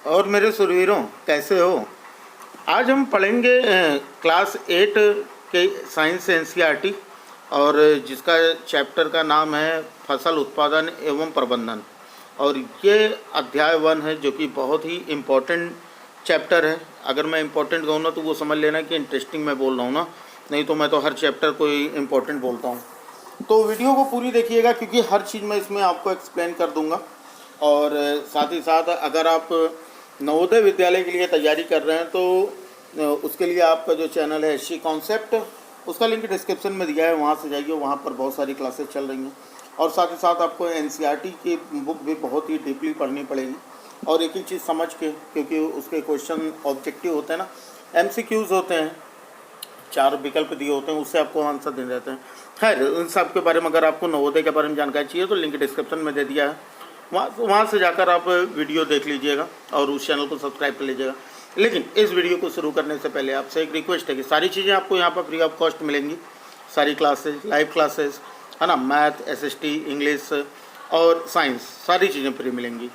और मेरे सुरवीरों, कैसे हो? आज हम पढ़ेंगे क्लास 8 के साइंस एनसीईआरटी, और जिसका चैप्टर का नाम है फसल उत्पादन एवं प्रबंधन। और ये अध्याय 1 है, जो कि बहुत ही इम्पोर्टेंट चैप्टर है। अगर मैं इम्पोर्टेंट कहूँ ना तो वो समझ लेना कि इंटरेस्टिंग मैं बोल रहा हूँ ना, नहीं तो मैं तो हर चैप्टर को ही इम्पोर्टेंट बोलता हूँ। तो वीडियो को पूरी देखिएगा, क्योंकि हर चीज़ मैं इसमें आपको एक्सप्लेन कर दूंगा। और साथ ही साथ अगर आप नवोदय विद्यालय के लिए तैयारी कर रहे हैं तो उसके लिए आपका जो चैनल है SC कॉन्सेप्ट, उसका लिंक डिस्क्रिप्शन में दिया है, वहाँ से जाइए। वहाँ पर बहुत सारी क्लासेस चल रही हैं। और साथ ही साथ आपको NCERT की बुक भी बहुत ही डीपली पढ़नी पड़ेगी, और एक एक चीज़ समझ के, क्योंकि उसके क्वेश्चन ऑब्जेक्टिव होते हैं ना, MCQs होते हैं, 4 विकल्प दिए होते हैं, उससे आपको आंसर देने रहते हैं। खैर, उन सब के बारे में अगर आपको नवोदय के बारे में जानकारी चाहिए तो लिंक डिस्क्रिप्शन में दे दिया है, वहाँ से जाकर आप वीडियो देख लीजिएगा और उस चैनल को सब्सक्राइब कर लीजिएगा। लेकिन इस वीडियो को शुरू करने से पहले आपसे एक रिक्वेस्ट है कि सारी चीज़ें आपको यहाँ पर फ्री ऑफ कॉस्ट मिलेंगी। सारी क्लासेस, लाइव क्लासेस है ना, मैथ, SST, इंग्लिश और साइंस, सारी चीज़ें फ्री मिलेंगी।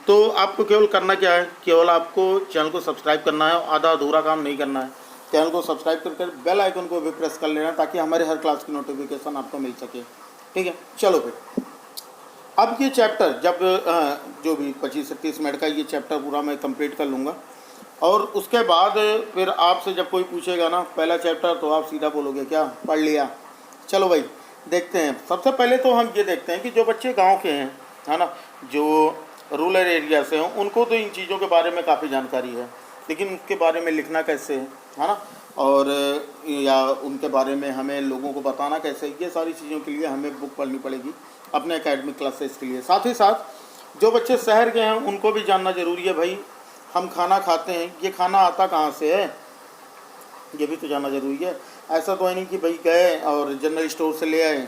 तो आपको केवल करना क्या है, केवल आपको चैनल को सब्सक्राइब करना है, आधा अधूरा काम नहीं करना है। चैनल को सब्सक्राइब करके बेल आइकन को भी प्रेस कर लेना, ताकि हमारे हर क्लास की नोटिफिकेशन आपको मिल सके। ठीक है, चलो फिर। अब ये चैप्टर जब जो भी 25 से 30 मिनट का ये चैप्टर पूरा मैं कंप्लीट कर लूँगा, और उसके बाद फिर आपसे जब कोई पूछेगा ना पहला चैप्टर, तो आप सीधा बोलोगे क्या पढ़ लिया। चलो भाई देखते हैं। सबसे पहले तो हम ये देखते हैं कि जो बच्चे गांव के हैं, है ना, जो रूरल एरिया से हैं, उनको तो इन चीज़ों के बारे में काफ़ी जानकारी है, लेकिन उसके बारे में लिखना कैसे है ना, और या उनके बारे में हमें लोगों को बताना कैसे, ये सारी चीज़ों के लिए हमें बुक पढ़नी पड़ेगी अपने एकेडमिक क्लासेस के लिए। साथ ही साथ जो बच्चे शहर के हैं उनको भी जानना ज़रूरी है। भाई हम खाना खाते हैं, ये खाना आता कहाँ से है, ये भी तो जानना ज़रूरी है। ऐसा तो है नहीं कि भाई गए और जनरल स्टोर से ले आए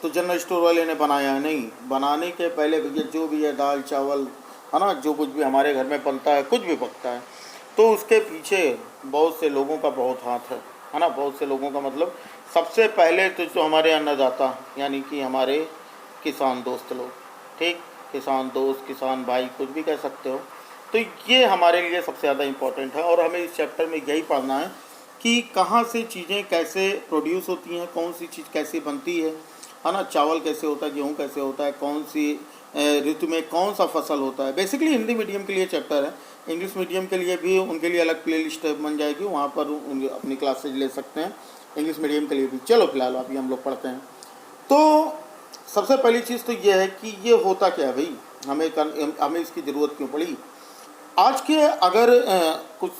तो जनरल स्टोर वाले ने बनाया है। नहीं, बनाने के पहले भैया जो भी है, दाल चावल है ना, जो कुछ भी हमारे घर में बनता है, कुछ भी पकता है, तो उसके पीछे बहुत से लोगों का बहुत हाथ है ना। बहुत से लोगों का मतलब सबसे पहले तो जो हमारे अन्नदाता, यानी कि हमारे किसान दोस्त लोग, ठीक, किसान दोस्त, किसान भाई, कुछ भी कह सकते हो। तो ये हमारे लिए सबसे ज़्यादा इम्पोर्टेंट है, और हमें इस चैप्टर में यही पढ़ना है कि कहाँ से चीज़ें कैसे प्रोड्यूस होती हैं, कौन सी चीज़ कैसे बनती है ना। चावल कैसे होता है, गेहूँ कैसे होता है, कौन सी ऋतु में कौन सा फसल होता है। बेसिकली हिंदी मीडियम के लिए चैप्टर है, इंग्लिश मीडियम के लिए भी उनके लिए अलग प्लेलिस्ट बन जाएगी, वहाँ पर अपनी क्लासेज ले सकते हैं, इंग्लिश मीडियम के लिए भी। चलो फिलहाल अभी हम लोग पढ़ते हैं। तो सबसे पहली चीज़ तो ये है कि ये होता क्या है भाई, हमें इसकी ज़रूरत क्यों पड़ी। आज के अगर कुछ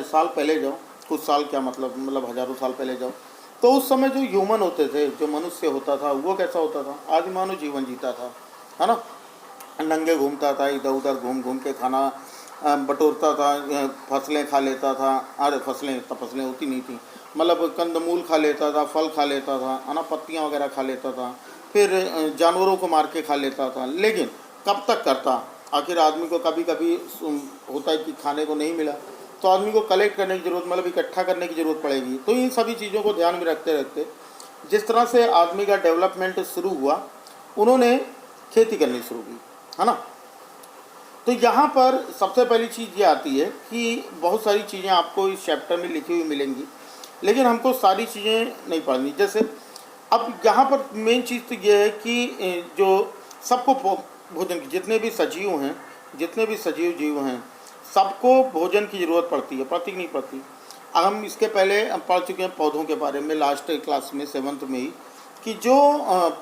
साल पहले जाओ, कुछ साल क्या मतलब हज़ारों साल पहले जाओ, तो उस समय जो ह्यूमन होते थे, जो मनुष्य होता था, वो कैसा होता था, आदि मानव जीवन जीता था, है ना। नंगे घूमता था, इधर उधर घूम घूम के खाना बटोरता था, फसलें खा लेता था। अरे फसलें होती नहीं थी, मतलब कंदमूल खा लेता था, फल खा लेता था, है ना, पत्तियाँ वगैरह खा लेता था, फिर जानवरों को मार के खा लेता था। लेकिन कब तक करता, आखिर आदमी को कभी कभी होता है कि खाने को नहीं मिला, तो आदमी को कलेक्ट करने की ज़रूरत, मतलब इकट्ठा करने की ज़रूरत पड़ेगी। तो इन सभी चीज़ों को ध्यान में रखते रखते जिस तरह से आदमी का डेवलपमेंट शुरू हुआ, उन्होंने खेती करनी शुरू की, है ना। तो यहाँ पर सबसे पहली चीज़ ये आती है कि बहुत सारी चीज़ें आपको इस चैप्टर में लिखी हुई मिलेंगी, लेकिन हमको सारी चीज़ें नहीं पढ़नी। जैसे अब यहाँ पर मेन चीज़ तो ये है कि जो सबको भोजन की, जितने भी सजीव जीव हैं, सबको भोजन की ज़रूरत पड़ती है, पड़ती नहीं पड़ती। हम इसके पहले पढ़ चुके हैं पौधों के बारे में, लास्ट क्लास में 7th में ही, कि जो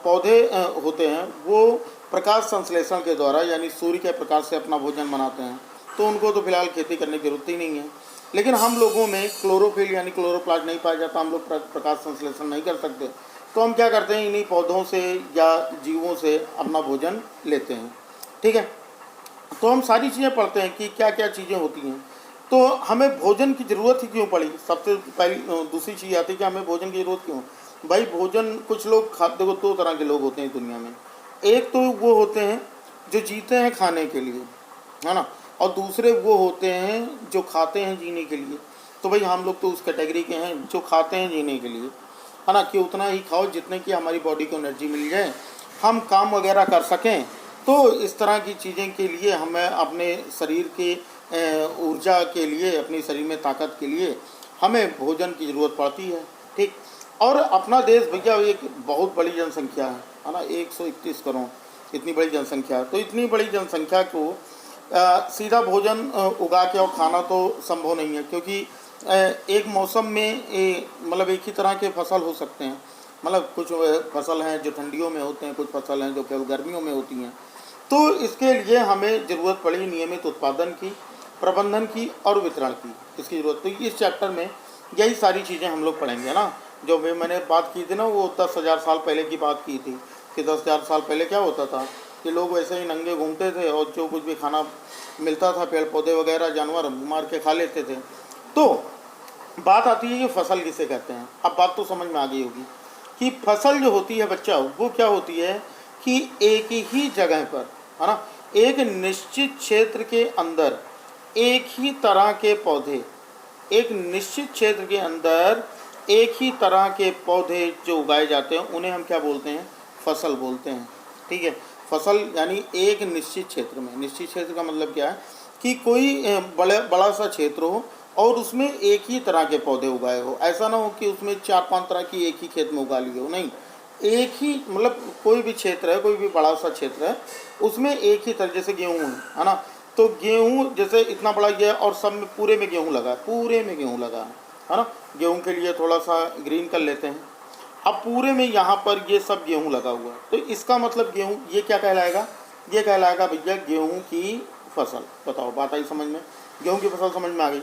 पौधे होते हैं वो प्रकाश संश्लेषण के द्वारा, यानी सूर्य के प्रकाश से अपना भोजन बनाते हैं, तो उनको तो फिलहाल खेती करने की जरूरत ही नहीं है। लेकिन हम लोगों में क्लोरोफिल यानी क्लोरोप्लास्ट नहीं पाया जाता, हम लोग प्रकाश संश्लेषण नहीं कर सकते, तो हम क्या करते हैं, इन्हीं पौधों से या जीवों से अपना भोजन लेते हैं। ठीक है, तो हम सारी चीज़ें पढ़ते हैं कि क्या क्या चीज़ें होती हैं। तो हमें भोजन की ज़रूरत ही क्यों पड़ी, सबसे पहली दूसरी चीज़ आती है कि हमें भोजन की ज़रूरत क्यों। भाई भोजन, कुछ लोग खाते, देखो 2 तरह के लोग होते हैं दुनिया में। एक तो वो होते हैं जो जीते हैं खाने के लिए, है ना, और दूसरे वो होते हैं जो खाते हैं जीने के लिए। तो भाई हम लोग तो उस कैटेगरी के हैं जो खाते हैं जीने के लिए, है ना, कि उतना ही खाओ जितने की हमारी बॉडी को एनर्जी मिल जाए, हम काम वगैरह कर सकें। तो इस तरह की चीज़ें के लिए हमें अपने शरीर के ऊर्जा के लिए, अपने शरीर में ताकत के लिए हमें भोजन की ज़रूरत पड़ती है। ठीक। और अपना देश भैया एक बहुत बड़ी जनसंख्या है ना, 131 करोड़, इतनी बड़ी जनसंख्या है। तो इतनी बड़ी जनसंख्या को सीधा भोजन उगा के और खाना तो संभव नहीं है, क्योंकि एक मौसम में मतलब एक ही तरह के फसल हो सकते हैं। मतलब कुछ फसल हैं जो ठंडियों में होते हैं, कुछ फसल हैं जो केवल गर्मियों में होती हैं। तो इसके लिए हमें ज़रूरत पड़ी नियमित उत्पादन की, प्रबंधन की और वितरण की, इसकी ज़रूरत। तो इस चैप्टर में यही सारी चीज़ें हम लोग पढ़ेंगे ना। जो भी मैंने बात की थी ना, वो 10,000 साल पहले की बात की थी कि 10,000 साल पहले क्या होता था कि लोग वैसे ही नंगे घूमते थे और जो कुछ भी खाना मिलता था, पेड़ पौधे वगैरह जानवर मार के खा लेते थे। तो बात आती है कि फसल किसे कहते हैं। अब बात तो समझ में आ गई होगी कि फसल जो होती है बच्चा, वो क्या होती है कि एक ही जगह पर, है ना, एक निश्चित क्षेत्र के अंदर एक ही तरह के पौधे, एक निश्चित क्षेत्र के अंदर एक ही तरह के पौधे जो उगाए जाते हैं, उन्हें हम क्या बोलते हैं? फसल बोलते हैं। ठीक है। फसल यानी एक निश्चित क्षेत्र में, निश्चित क्षेत्र का मतलब क्या है कि कोई बड़ा सा क्षेत्र हो और उसमें एक ही तरह के पौधे उगाए हो। ऐसा ना हो कि उसमें 4-5 तरह की एक ही खेत में उगा लिए हो, नहीं। एक ही मतलब कोई भी क्षेत्र है, कोई भी बड़ा सा क्षेत्र है, उसमें एक ही तरह, जैसे गेहूँ है ना, तो गेहूँ जैसे इतना बड़ा गया और सब में पूरे में गेहूँ लगा है, पूरे में गेहूँ लगा है ना। गेहूँ के लिए थोड़ा सा ग्रीन कर लेते हैं। अब पूरे में यहाँ पर ये सब गेहूँ लगा हुआ है, तो इसका मतलब गेहूँ ये क्या कहलाएगा? ये कहलाएगा भैया गेहूँ की फसल। बताओ, बात आई समझ में? गेहूँ की फसल समझ में आ गई,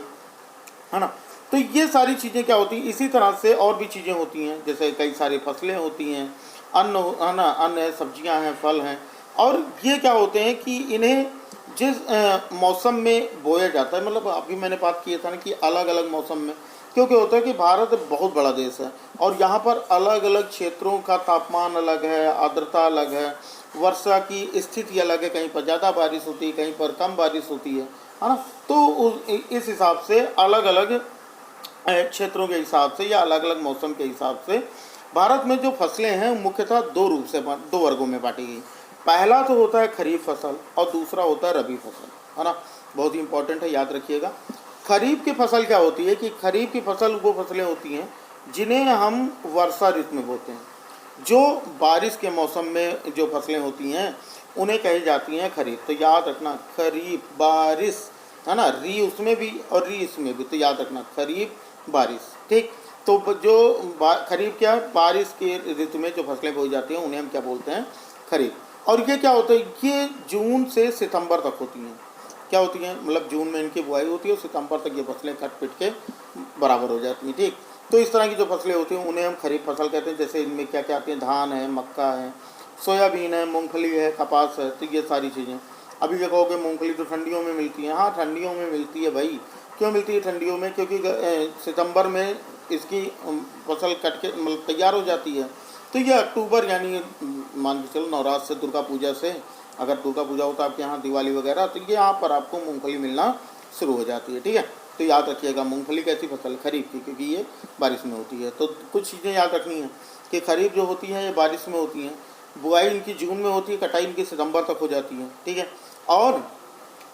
है ना। तो ये सारी चीज़ें क्या होती हैं, इसी तरह से और भी चीज़ें होती हैं, जैसे कई सारी फसलें होती हैं, अन्न है ना, अन्न है, सब्जियां हैं, फल हैं। और ये क्या होते हैं कि इन्हें जिस मौसम में बोया जाता है, मतलब अभी मैंने बात किया था ना कि अलग अलग मौसम में, क्योंकि होता है कि भारत बहुत बड़ा देश है और यहाँ पर अलग अलग क्षेत्रों का तापमान अलग है, आर्द्रता अलग है, वर्षा की स्थिति अलग है, कहीं पर ज़्यादा बारिश होती है, कहीं पर कम बारिश होती है ना। तो इस हिसाब से अलग अलग क्षेत्रों के हिसाब से या अलग अलग मौसम के हिसाब से भारत में जो फसलें हैं मुख्यतः दो रूप से, दो वर्गों में बांटी गई। पहला तो होता है खरीफ फसल और दूसरा होता है रबी फसल, है ना। बहुत ही इंपॉर्टेंट है, याद रखिएगा। खरीफ की फसल क्या होती है कि खरीफ की फसल वो फसलें होती हैं जिन्हें हम वर्षा ऋतु में बोते हैं। जो बारिश के मौसम में जो फसलें होती हैं उन्हें कही जाती हैं खरीफ। तो याद रखना, खरीफ बारिश, है ना, री उसमें भी और री इसमें भी, तो याद रखना खरीफ बारिश। ठीक। तो जो खरीफ क्या है, बारिश के ऋतु में जो फसलें बोई जाती हैं उन्हें हम क्या बोलते हैं? खरीफ। और ये क्या होता है, ये जून से सितंबर तक होती हैं। क्या होती हैं? मतलब जून में इनकी बुआई होती है और सितंबर तक ये फसलें कट पिट के बराबर हो जाती हैं। ठीक। तो इस तरह की जो फसलें होती हैं उन्हें हम खरीफ फसल कहते हैं। जैसे इनमें क्या क्या आती हैं? धान है, मक्का है, सोयाबीन है, मूंगफली है, कपास है। तो ये सारी चीज़ें। अभी ये कहोगे मूंगफली तो ठंडियों में मिलती है। हाँ, ठंडियों में मिलती है भाई। क्यों मिलती है ठंडियों में? क्योंकि सितंबर में इसकी फसल कट के मतलब तैयार हो जाती है। तो ये अक्टूबर यानी मान के चलो नवरात्र से, दुर्गा पूजा से, अगर दुर्गा पूजा होता है आपके यहाँ, दिवाली वगैरह, तो ये यहाँ पर आपको मूंगफली मिलना शुरू हो जाती है। ठीक है। तो याद रखिएगा मूंगफली कैसी फसल? खरीफ की, क्योंकि ये बारिश में होती है। तो कुछ चीज़ें याद रखनी है कि खरीफ जो होती हैं ये बारिश में होती हैं, बुआई इनकी जून में होती है, कटाई इनकी सितंबर तक हो जाती है। ठीक है। और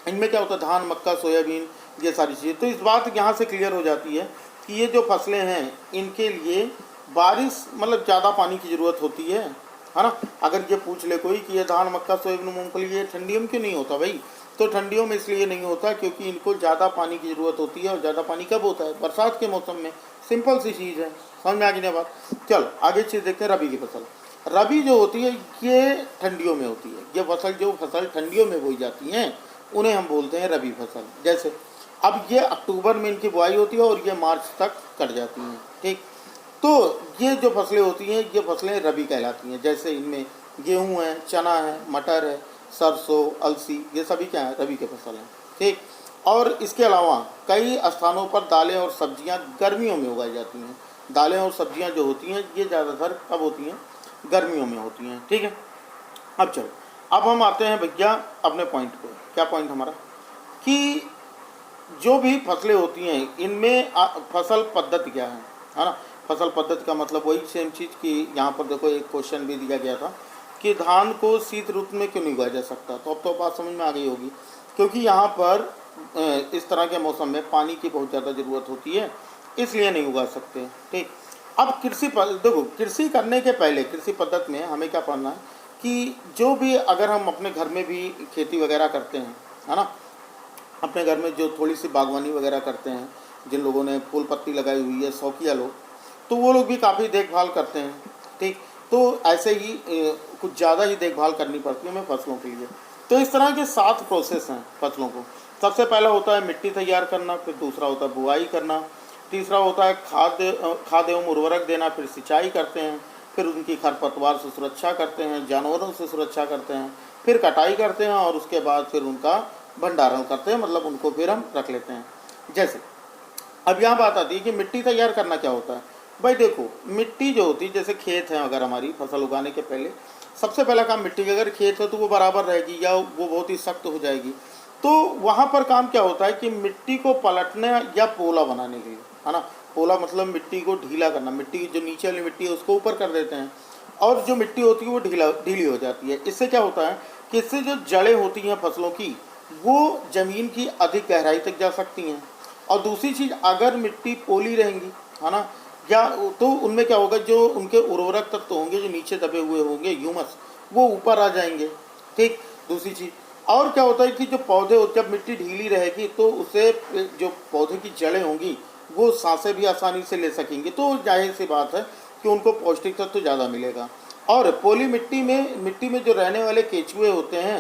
इनमें क्या होता है? धान, मक्का, सोयाबीन, ये सारी चीज़ें। तो इस बात यहाँ से क्लियर हो जाती है कि ये जो फसलें हैं इनके लिए बारिश मतलब ज़्यादा पानी की ज़रूरत होती है ना। अगर ये पूछ ले कोई कि ये धान, मक्का, सोयाबीन, मूंगफली ये ठंडियों में क्यों नहीं होता भाई, तो ठंडियों में इसलिए नहीं होता क्योंकि इनको ज़्यादा पानी की ज़रूरत होती है। और ज़्यादा पानी कब होता है? बरसात के मौसम में। सिंपल सी चीज़ है, समझ में आ गई ना बात? चलो आगे चीज़ देखते हैं, रबी की फसल। रबी जो होती है ये ठंडियों में होती है। ये फसल जो फसल ठंडियों में बोई जाती हैं उन्हें हम बोलते हैं रबी फसल। जैसे अब ये अक्टूबर में इनकी बुआई होती है और ये मार्च तक कट जाती हैं। ठीक। तो ये जो फसलें होती हैं ये फसलें रबी कहलाती हैं। जैसे इनमें गेहूँ है, चना है, मटर है, सरसों, अलसी, ये सभी क्या है? रबी के फसल हैं। ठीक। और इसके अलावा कई स्थानों पर दालें और सब्जियां गर्मियों में उगाई जाती हैं। दालें और सब्जियां जो होती हैं ये ज़्यादातर कब होती हैं? गर्मियों में होती हैं। ठीक है। अब चलो, अब हम आते हैं भैया अपने पॉइंट पे। क्या पॉइंट हमारा? कि जो भी फसलें होती हैं इनमें फसल पद्धति क्या है ना। फसल पद्धति का मतलब वही सेम चीज़ कि यहाँ पर देखो एक क्वेश्चन भी दिया गया था कि धान को शीत ऋतु में क्यों नहीं उगाया जा सकता, तो अब तो बात समझ में आ गई होगी। क्योंकि यहाँ पर इस तरह के मौसम में पानी की बहुत ज़्यादा ज़रूरत होती है, इसलिए नहीं उगा सकते। ठीक, अब देखो, कृषि करने के पहले कृषि पद्धति में हमें क्या पढ़ना है कि जो भी अगर हम अपने घर में भी खेती वगैरह करते हैं, है ना, अपने घर में जो थोड़ी सी बागवानी वगैरह करते हैं, जिन लोगों ने फूल पत्ती लगाई हुई है, शौकिया लोग, तो वो लोग भी काफ़ी देखभाल करते हैं। ठीक, तो ऐसे ही कुछ ज़्यादा ही देखभाल करनी पड़ती है हमें फसलों के लिए। तो इस तरह के 7 प्रोसेस हैं फसलों को। सबसे पहला होता है मिट्टी तैयार करना, फिर दूसरा होता है बुआई करना, तीसरा होता है खाद एवं उर्वरक देना, फिर सिंचाई करते हैं, फिर उनकी खरपतवार से सुरक्षा करते हैं, जानवरों से सुरक्षा करते हैं, फिर कटाई करते हैं और उसके बाद फिर उनका भंडारण करते हैं, मतलब उनको फिर हम रख लेते हैं। जैसे अब यहाँ बात आती है कि मिट्टी तैयार करना क्या होता है। भाई देखो, मिट्टी जो होती है, जैसे खेत है, अगर हमारी फसल उगाने के पहले सबसे पहला काम मिट्टी की, अगर खेत है तो वो बराबर रहेगी या वो बहुत ही सख्त हो जाएगी, तो वहाँ पर काम क्या होता है कि मिट्टी को पलटने या पोला बनाने के लिए, है ना, पोला मतलब मिट्टी को ढीला करना, मिट्टी की जो नीचे वाली मिट्टी है उसको ऊपर कर देते हैं और जो मिट्टी होती है वो ढीली हो जाती है। इससे क्या होता है कि इससे जो जड़ें होती हैं फसलों की, वो ज़मीन की अधिक गहराई तक जा सकती हैं। और दूसरी चीज़, अगर मिट्टी पोली रहेंगी, है ना, या तो उनमें क्या होगा, जो उनके उर्वरक तत्व होंगे जो नीचे दबे हुए होंगे, ह्यूमस, वो ऊपर आ जाएंगे। ठीक, दूसरी चीज़ और क्या होता है कि जो पौधे, जब मिट्टी ढीली रहेगी तो उससे जो पौधे की जड़ें होंगी वो सांसें भी आसानी से ले सकेंगे, तो जाहिर सी बात है कि उनको पौष्टिक तत्व ज़्यादा मिलेगा। और पोली मिट्टी में जो रहने वाले केंचुए होते हैं,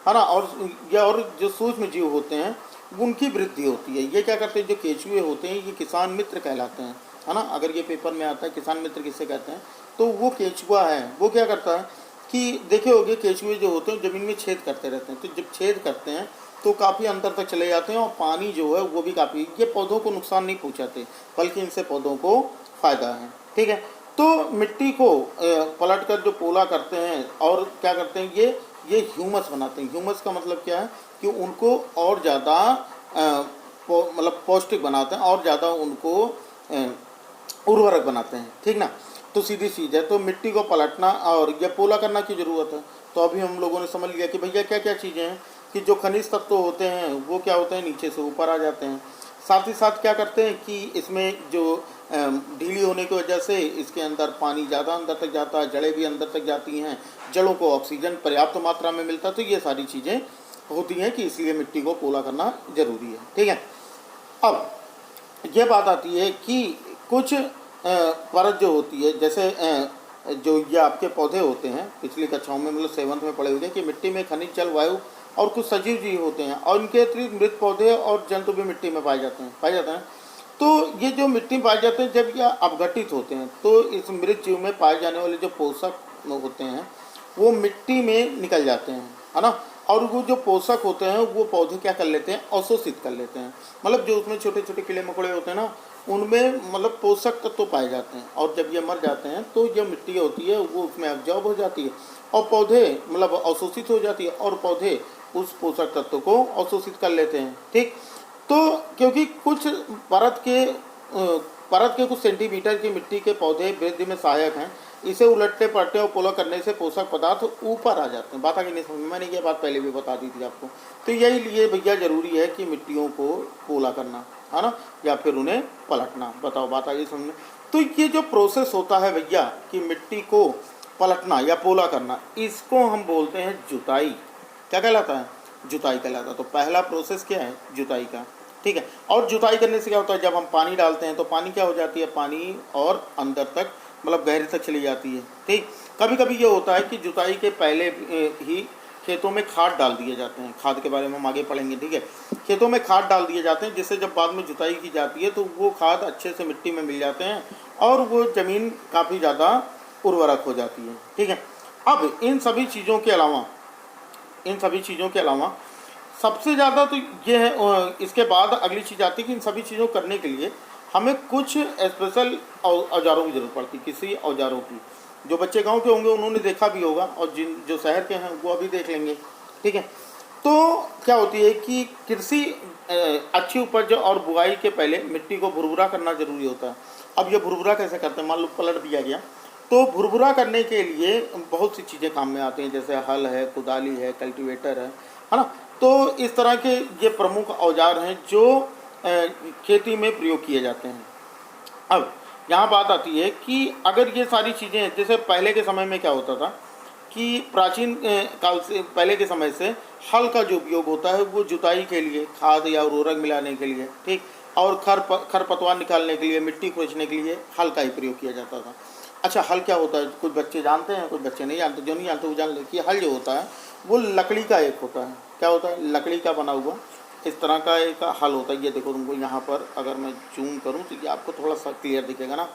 है ना, और जो सूक्ष्म जीव होते हैं, उनकी वृद्धि होती है। ये क्या करते हैं, जो केंचुए होते हैं ये किसान मित्र कहलाते हैं, है ना। अगर ये पेपर में आता है किसान मित्र किससे कहते हैं, तो वो केंचुआ है, वो क्या करता है कि देखे होंगे केंचुए जो होते हैं ज़मीन में छेद करते रहते हैं, तो जब छेद करते हैं तो काफ़ी अंदर तक चले जाते हैं और पानी जो है वो भी काफ़ी, ये पौधों को नुकसान नहीं पहुंचाते बल्कि इनसे पौधों को फ़ायदा है। ठीक है, तो मिट्टी को पलट कर जो पोला करते हैं और क्या करते हैं, ये ह्यूमस बनाते हैं। ह्यूमस का मतलब क्या है कि उनको और ज़्यादा मतलब पौष्टिक बनाते हैं और ज़्यादा उनको उर्वरक बनाते हैं। ठीक ना, तो सीधी चीज़ है। तो मिट्टी को पलटना और या पोला करना की ज़रूरत है। तो अभी हम लोगों ने समझ लिया कि भैया क्या क्या चीज़ें हैं कि जो खनिज तत्व होते हैं वो क्या होते हैं, नीचे से ऊपर आ जाते हैं। साथ ही साथ क्या करते हैं कि इसमें जो ढीली होने की वजह से इसके अंदर पानी ज़्यादा अंदर तक जाता है, जड़ें भी अंदर तक जाती हैं, जड़ों को ऑक्सीजन पर्याप्त मात्रा में मिलता है। तो ये सारी चीज़ें होती हैं कि इसलिए मिट्टी को पोला करना ज़रूरी है। ठीक है, अब यह बात आती है कि कुछ परत जो होती है, जैसे जो ये आपके पौधे होते हैं, पिछली कक्षाओं में मतलब 7th में पढ़े हुए हैं कि मिट्टी में खनिज, जल, वायु और कुछ सजीव जीव होते हैं और इनके अतिरिक्त मृत पौधे और जंतु भी मिट्टी में पाए जाते हैं। तो ये जो मिट्टी में पाए जाते हैं, जब ये अपघटित होते हैं तो इस मृत जीव में पाए जाने वाले जो पोषक होते हैं वो मिट्टी में निकल जाते हैं, है ना। और वो जो पोषक होते हैं वो पौधे क्या कर लेते हैं, अवशोषित कर लेते हैं। मतलब जो उसमें छोटे छोटे कीड़े मकोड़े होते हैं ना, उनमें मतलब पोषक तत्व पाए जाते हैं और जब ये मर जाते हैं तो जो मिट्टी होती है वो उसमें अब्जॉर्ब हो जाती है और पौधे मतलब अवशोषित हो जाती है और पौधे उस पोषक तत्व को अवशोषित कर लेते हैं। ठीक, तो क्योंकि कुछ परत के कुछ सेंटीमीटर की मिट्टी के पौधे वृद्धि में सहायक हैं, इसे उलटने पलटने और पोला करने से पोषक पदार्थ ऊपर आ जाते हैं। बात आगे नहीं समझ में, मैंने ये बात पहले भी बता दी थी आपको। तो यही लिए भैया जरूरी है कि मिट्टियों को पोला करना, है ना, या फिर उन्हें पलटना। बताओ बात आगे समझ में। तो ये जो प्रोसेस होता है भैया कि मिट्टी को पलटना या पोला करना, इसको हम बोलते हैं जुताई। क्या कहलाता है, जुताई कहलाता है। तो पहला प्रोसेस क्या है, जुताई का। ठीक है, और जुताई करने से क्या होता है, जब हम पानी डालते हैं तो पानी क्या हो जाती है, पानी और अंदर तक मतलब गहरे तक चली जाती है। ठीक, कभी कभी ये होता है कि जुताई के पहले ही खेतों में खाद डाल दिए जाते हैं। खाद के बारे में हम आगे पढ़ेंगे। ठीक है, खेतों में खाद डाल दिए जाते हैं जिससे जब बाद में जुताई की जाती है तो वो खाद अच्छे से मिट्टी में मिल जाते हैं और वो ज़मीन काफ़ी ज़्यादा उर्वरक हो जाती है। ठीक है, अब इन सभी चीज़ों के अलावा सबसे ज़्यादा तो ये है, इसके बाद अगली चीज़ आती है कि इन सभी चीज़ों को करने के लिए हमें कुछ स्पेशल औजारों की ज़रूरत पड़ती है। किसी औजारों की, जो बच्चे गांव के होंगे उन्होंने देखा भी होगा और जो शहर के हैं वो अभी देख लेंगे। ठीक है, तो क्या होती है कि कृषि अच्छी उपज और बुआई के पहले मिट्टी को भुरभुरा करना जरूरी होता है। अब ये भुरभुरा कैसे करते हैं, मान लो पलट दिया गया तो भुरभुरा करने के लिए बहुत सी चीज़ें काम में आती हैं, जैसे हल है, कुदाली है, कल्टीवेटर है ना। तो इस तरह के ये प्रमुख औजार हैं जो खेती में प्रयोग किए जाते हैं। अब यहाँ बात आती है कि अगर ये सारी चीज़ें, जैसे पहले के समय में क्या होता था कि प्राचीन काल से, पहले के समय से हल का जो उपयोग होता है वो जुताई के लिए, खाद या उर्वरक मिलाने के लिए, ठीक, और खरपतवार निकालने के लिए, मिट्टी खोजने के लिए हल का ही प्रयोग किया जाता था। अच्छा, हल क्या होता है? कुछ बच्चे जानते हैं, कुछ बच्चे नहीं जानते। जो नहीं जानते वो जान ले कि हल जो होता है वो लकड़ी का एक होता है। क्या होता है? लकड़ी का बना हुआ इस तरह का एक हल होता है। ये देखो, तुमको यहाँ पर अगर मैं जूम करूँ तो ये आपको थोड़ा सा क्लियर दिखेगा ना।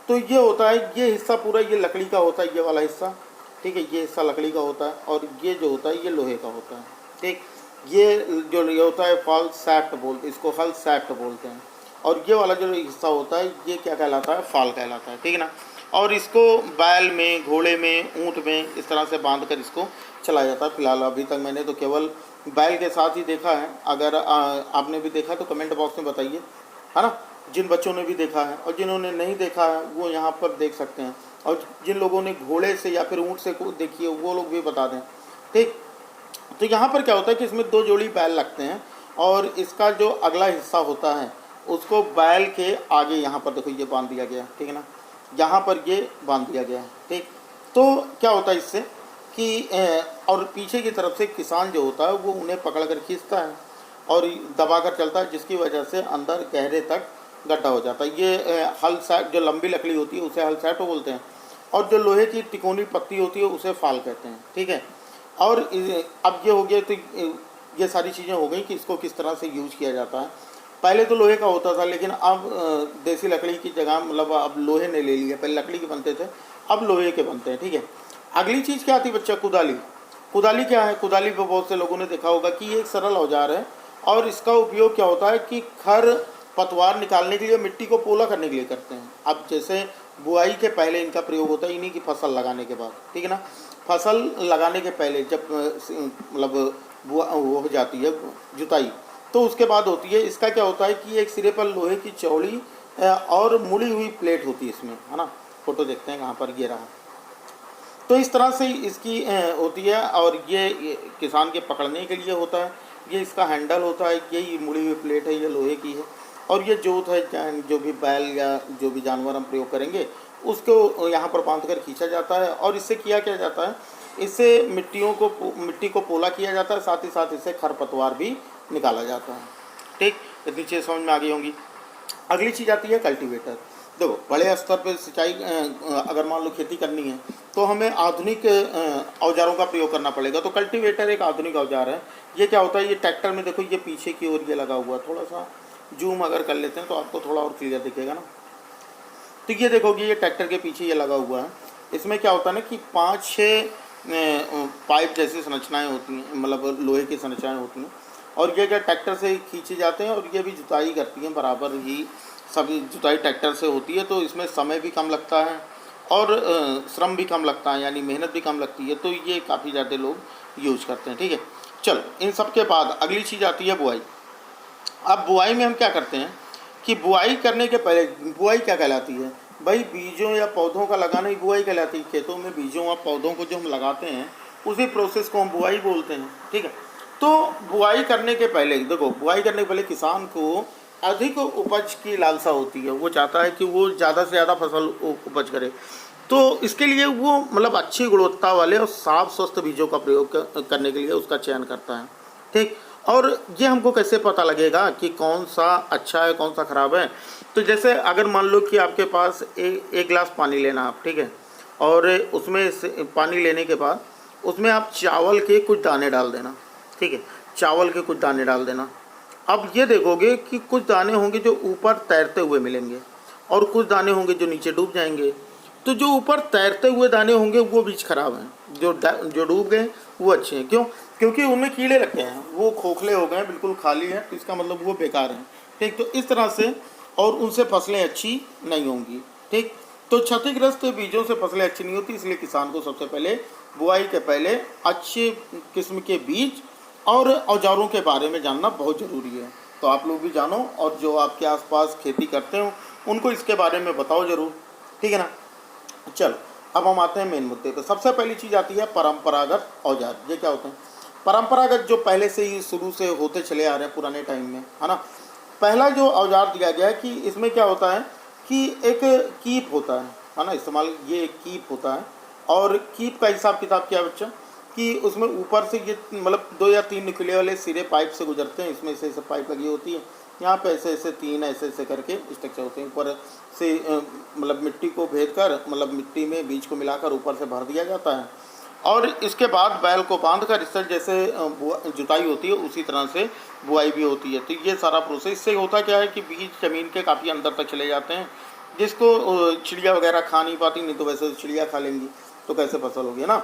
तो ये होता है, ये हिस्सा पूरा ये लकड़ी का होता है, ये वाला हिस्सा, ठीक है, ये हिस्सा लकड़ी का होता है, और ये जो होता है ये लोहे का होता है, ठीक। ये जो ये होता है फॉल सैफ्ट बोलते हैं इसको, हल सैफ्ट बोलते हैं। और ये वाला जो हिस्सा होता है ये क्या कहलाता है? फाल कहलाता है, ठीक है ना। और इसको बैल में, घोड़े में, ऊँट में इस तरह से बांध कर इसको चलाया जाता है। फिलहाल अभी तक मैंने तो केवल बैल के साथ ही देखा है। अगर आपने भी देखा तो कमेंट बॉक्स में बताइए, है ना। जिन बच्चों ने भी देखा है और जिन्होंने नहीं देखा है वो यहाँ पर देख सकते हैं, और जिन लोगों ने घोड़े से या फिर ऊँट से देखी है वो लोग भी बता दें, ठीक। तो यहाँ पर क्या होता है कि इसमें 2 जोड़ी बैल लगते हैं, और इसका जो अगला हिस्सा होता है उसको बैल के आगे यहाँ पर देखो ये बांध दिया गया है, ठीक है ना। यहाँ पर ये बांध दिया गया है, ठीक। तो क्या होता है इससे कि और पीछे की तरफ से किसान जो होता है वो उन्हें पकड़ कर खींचता है और दबा कर चलता है, जिसकी वजह से अंदर गहरे तक गड्ढा हो जाता है। ये हल सैट, जो लंबी लकड़ी होती है उसे हल सैट बोलते हैं, और जो लोहे की तिकोनी पत्ती होती है उसे फाल कहते हैं, ठीक है। और अब ये हो गया, तो ये सारी चीज़ें हो गई कि इसको किस तरह से यूज किया जाता है। पहले तो लोहे का होता था, लेकिन अब देसी लकड़ी की जगह, मतलब अब लोहे ने ले लिया। पहले लकड़ी के बनते थे, अब लोहे के बनते हैं, ठीक है। अगली चीज़ क्या आती है बच्चा? कुदाली। कुदाली क्या है? कुदाली पर बहुत से लोगों ने देखा होगा कि ये एक सरल औजार है, और इसका उपयोग क्या होता है कि खर पतवार निकालने के लिए, मिट्टी को पोला करने के लिए करते हैं। अब जैसे बुआई के पहले इनका प्रयोग होता है, इन्हीं की फसल लगाने के बाद, ठीक है ना। फसल लगाने के पहले जब मतलब वो हो जाती है जुताई, तो उसके बाद होती है, इसका क्या होता है कि एक सिरे पर लोहे की चौड़ी और मुड़ी हुई प्लेट होती है इसमें, है ना। फोटो देखते हैं कहाँ पर, ये रहा। तो इस तरह से इसकी होती है, और ये किसान के पकड़ने के लिए होता है। ये इसका हैंडल होता है, ये मुड़ी हुई प्लेट है, ये लोहे की है। और ये जोत है, जो भी बैल या जो भी जानवर हम प्रयोग करेंगे उसको यहाँ पर बांध कर खींचा जाता है। और इससे किया क्या जाता है? इससे मिट्टी को पोला किया जाता है, साथ ही साथ इससे खरपतवार भी निकाला जाता है, ठीक। इतनी चीज़ समझ में आ गई होंगी। अगली चीज़ आती है कल्टीवेटर। देखो, बड़े स्तर पर सिंचाई अगर मान लो खेती करनी है तो हमें आधुनिक औजारों का प्रयोग करना पड़ेगा। तो कल्टीवेटर एक आधुनिक औजार है। ये क्या होता है? ये ट्रैक्टर में देखो, ये पीछे की ओर ये लगा हुआ, थोड़ा सा जूम अगर कर लेते हैं तो आपको थोड़ा और क्लियर दिखेगा ना। तो ये देखोगे, ये ट्रैक्टर के पीछे ये लगा हुआ है। इसमें क्या होता है ना कि 5-6 पाइप जैसी संरचनाएं होती हैं, मतलब लोहे की संरचनाएं होती हैं, और ये क्या ट्रैक्टर से खींचे जाते हैं, और ये भी जुताई करती हैं बराबर ही। सभी जुताई ट्रैक्टर से होती है, तो इसमें समय भी कम लगता है और श्रम भी कम लगता है, यानी मेहनत भी कम लगती है। तो ये काफ़ी ज़्यादा लोग यूज करते हैं, ठीक है। चलो, इन सब के बाद अगली चीज़ आती है बुआई। अब बुआई में हम क्या करते हैं कि बुआई करने के पहले, बुआई क्या कहलाती है भाई? बीजों या पौधों का लगाना ही बुआई कहलाती है। खेतों में बीजों या पौधों को जो हम लगाते हैं उसी प्रोसेस को हम बुआई बोलते हैं, ठीक है। तो बुआई करने के पहले देखो, बुआई करने के पहले किसान को अधिक उपज की लालसा होती है। वो चाहता है कि वो ज़्यादा से ज़्यादा फसल उपज करे। तो इसके लिए वो मतलब अच्छी गुणवत्ता वाले और साफ स्वस्थ बीजों का प्रयोग करने के लिए उसका चयन करता है, ठीक। और ये हमको कैसे पता लगेगा कि कौन सा अच्छा है, कौन सा ख़राब है? तो जैसे अगर मान लो कि आपके पास एक गिलास पानी लेना आप, ठीक है, और उसमें से पानी लेने के बाद उसमें आप चावल के कुछ दाने डाल देना, ठीक है, चावल के कुछ दाने डाल देना। अब ये देखोगे कि कुछ दाने होंगे जो ऊपर तैरते हुए मिलेंगे, और कुछ दाने होंगे जो नीचे डूब जाएंगे। तो जो ऊपर तैरते हुए दाने होंगे वो बीज खराब हैं, जो डूब गए वो अच्छे हैं। क्यों? क्योंकि उनमें कीड़े लग गए हैं, वो खोखले हो गए, बिल्कुल खाली हैं, तो इसका मतलब वो बेकार हैं, ठीक। तो इस तरह से, और उनसे फसलें अच्छी नहीं होंगी, ठीक। तो क्षतिग्रस्त बीजों से फसलें अच्छी नहीं होती, इसलिए किसान को सबसे पहले बुआई के पहले अच्छे किस्म के बीज और औजारों के बारे में जानना बहुत ज़रूरी है। तो आप लोग भी जानो, और जो आपके आसपास खेती करते हो उनको इसके बारे में बताओ ज़रूर, ठीक है ना। चलो, अब हम आते हैं मेन मुद्दे पे। सबसे पहली चीज़ आती है परंपरागत औजार। ये क्या होते हैं? परंपरागत जो पहले से ही शुरू से होते चले आ रहे हैं पुराने टाइम में, है ना। पहला जो औजार दिया गया है कि इसमें क्या होता है कि एक कीप होता है ना, इस्तेमाल ये एक कीप होता है। और कीप का हिसाब किताब क्या है बच्चा कि उसमें ऊपर से ये मतलब 2 या 3 निकले वाले सिरे पाइप से गुजरते हैं, इसमें से पाइप लगी होती है, यहाँ पे ऐसे ऐसे 3 ऐसे ऐसे करके स्ट्रक्चर होते हैं। ऊपर से मतलब मिट्टी को भेद कर, मतलब मिट्टी में बीज को मिलाकर ऊपर से भर दिया जाता है। और इसके बाद बैल को बांध कर इस तरह जैसे जुताई होती है उसी तरह से बुआई भी होती है। तो ये सारा प्रोसेस, इससे होता क्या है कि बीज ज़मीन के काफ़ी अंदर तक चले जाते हैं, जिसको चिड़िया वगैरह खा नहीं पाती, नहीं तो वैसे चिड़िया खा लेंगी तो कैसे फसल होगी, है ना।